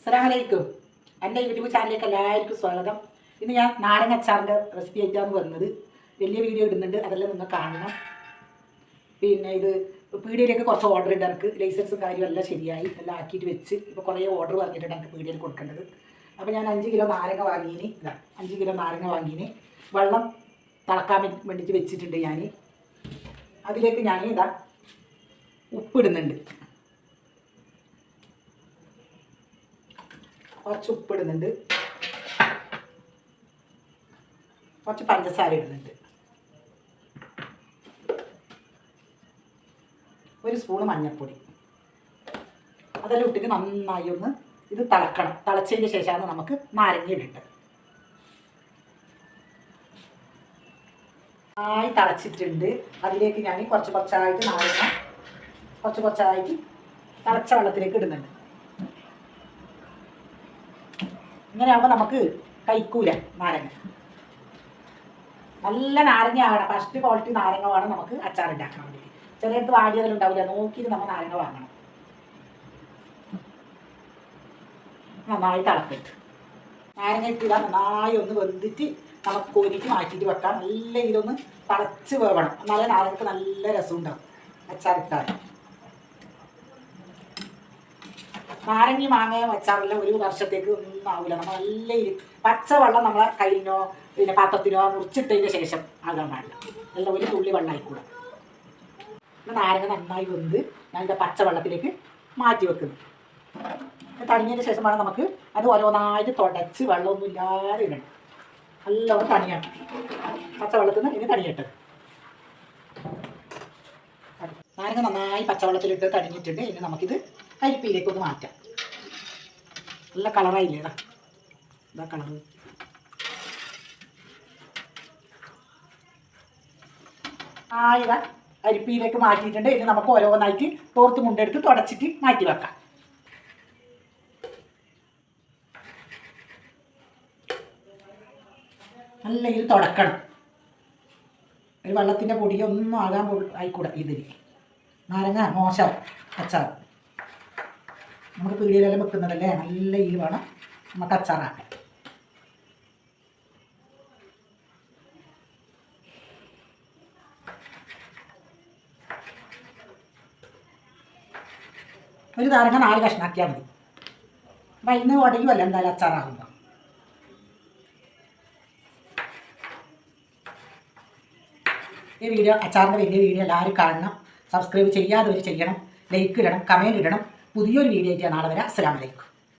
അസ്സലാമലൈക്കും. എൻ്റെ യൂട്യൂബ് ചാനലിലേക്ക് എല്ലാവർക്കും സ്വാഗതം. ഇന്ന് ഞാൻ നാരങ്ങ അച്ചാറിൻ്റെ റെസിപ്പി ആയിട്ടാണ് വന്നത്. വലിയ വീഡിയോ ഇടുന്നുണ്ട്, അതെല്ലാം നിങ്ങൾ കാണണം. പിന്നെ ഇത് പീടികയിലേക്ക് കുറച്ച് ഓർഡർ ഉണ്ട്. എനിക്ക് ലൈസൻസും കാര്യവും എല്ലാം ശരിയായി, എല്ലാം ആക്കിയിട്ട് വെച്ച് ഇപ്പോൾ കുറേ ഓർഡർ പറഞ്ഞിട്ടുണ്ട് എനിക്ക് പീടികയിൽ കൊടുക്കേണ്ടത്. അപ്പോൾ ഞാൻ 5 കിലോ നാരങ്ങ വാങ്ങിയിന്. 5 കിലോ നാരങ്ങ വാങ്ങിയിന്. വെള്ളം തിളക്കാൻ വേണ്ടിയിട്ട് വെച്ചിട്ടുണ്ട് ഞാൻ. അതിലേക്ക് ഞാൻ ഉപ്പിടുന്നുണ്ട്. കുറച്ച് ഉപ്പിടുന്നുണ്ട്, കുറച്ച് പഞ്ചസാര ഇടുന്നുണ്ട്, 1 സ്പൂണ് മഞ്ഞൾപ്പൊടി. അതെല്ലാം ഇട്ടിട്ട് നന്നായി ഒന്ന് ഇത് തിളക്കണം. തിളച്ചതിന് ശേഷമാണ് നമുക്ക് നാരങ്ങ ഇടേണ്ടത്. നന്നായി തിളച്ചിട്ടുണ്ട്. അതിലേക്ക് ഞാൻ കുറച്ചായിട്ട് നാരങ്ങ കുറച്ചായിട്ട് തിളച്ച വെള്ളത്തിലേക്ക് ഇടുന്നുണ്ട്. ഇങ്ങനെ ആകുമ്പോൾ നമുക്ക് കഴിക്കൂല നാരങ്ങ. നല്ല നാരങ്ങ ആവണം, ഫസ്റ്റ് ക്വാളിറ്റി നാരങ്ങ വേണം നമുക്ക് അച്ചാർ ഉണ്ടാക്കാൻ വേണ്ടിയിട്ട്. ചിലയിടത്ത് വാടിയതെല്ലാം ഉണ്ടാവില്ല, നോക്കിയിട്ട് നമ്മൾ നാരങ്ങ വാങ്ങണം. നന്നായി തിളപ്പിട്ട് നാരങ്ങ ഇട്ടില്ല, നന്നായി ഒന്ന് വെന്തിട്ട് നമുക്ക് കോരിയിട്ട് മാറ്റിയിട്ട് വെക്കാം. നല്ല ഇതൊന്ന് തിളച്ച് വേവണം, എന്നാലേ നാരങ്ങക്ക് നല്ല രസം ഉണ്ടാവും അച്ചാർ ഇട്ടാൽ. നാരങ്ങ മാങ്ങയും അച്ചാറെല്ലാം 1 വർഷത്തേക്ക് ഒന്നും ആവില്ല. നമ്മൾ നല്ല പച്ചവെള്ളം നമ്മളെ കയ്യിനോ പിന്നെ പാത്രത്തിനോ മുറിച്ചിട്ടതിന് ശേഷം ആകാൻ പാടില്ല. എല്ലാം 1 തുള്ളി വെള്ളം ആയിക്കൂടാ. നാരങ്ങ നന്നായി വെന്ത് ഞാൻ ഇതിൻ്റെ പച്ചവെള്ളത്തിലേക്ക് മാറ്റി വെക്കുന്നു. തണിഞ്ഞതിന് ശേഷമാണ് നമുക്ക് അത് ഓരോന്നായിട്ട് തുടച്ച് വെള്ളമൊന്നും ഇല്ലാതെ ഇടണം. നല്ലോണം തണിയാണ്. പച്ചവെള്ളത്തിൽ നിന്ന് ഇനി തണിയട്ടത്. നാരങ്ങ നന്നായി പച്ചവെള്ളത്തിലിട്ട് തണിഞ്ഞിട്ടുണ്ട്. ഇനി നമുക്കിത് അരിപ്പയിലേക്ക് ഒന്ന് മാറ്റാം. നല്ല കളറായില്ലേ? ഇതാ കളറ്. ഇതാ അരിപ്പയിലേക്ക് മാറ്റിയിട്ടുണ്ട്. ഇനി നമുക്ക് ഓരോന്നായിട്ട് തോർത്ത് മുണ്ടെടുത്ത് തുടച്ചിട്ട് മാറ്റി വെക്കാം. നല്ല ഇത് തുടക്കണം. ഒരു വെള്ളത്തിൻ്റെ പൊടിയൊന്നും ആകാൻ ആയിക്കൂടാ ഇതിന്. നാരങ്ങ മോശം അച്ചാർ നമുക്ക് പീടികയിലെല്ലാം വെക്കുന്നതല്ലേ, നല്ല ഇതിൽ വേണം നമുക്ക് അച്ചാറാക്കാൻ. ഒരു നാരങ്ങ 4 കഷ്ണാക്കിയാൽ മതി. അപ്പം ഇന്ന് ഉടയുമല്ല എന്തായാലും അച്ചാറാകുമ്പോൾ. ഈ വീഡിയോ അച്ചാറിൻ്റെ വലിയ വീഡിയോ എല്ലാവരും കാണണം. സബ്സ്ക്രൈബ് ചെയ്യാത്തവർ ചെയ്യണം, ലൈക്ക് ഇടണം, കമൻറ്റ് ഇടണം. പുതിയൊരു വീഡിയോ ആയിട്ട് നാളെ വരാം. അസ്സലാമു അലൈക്കും.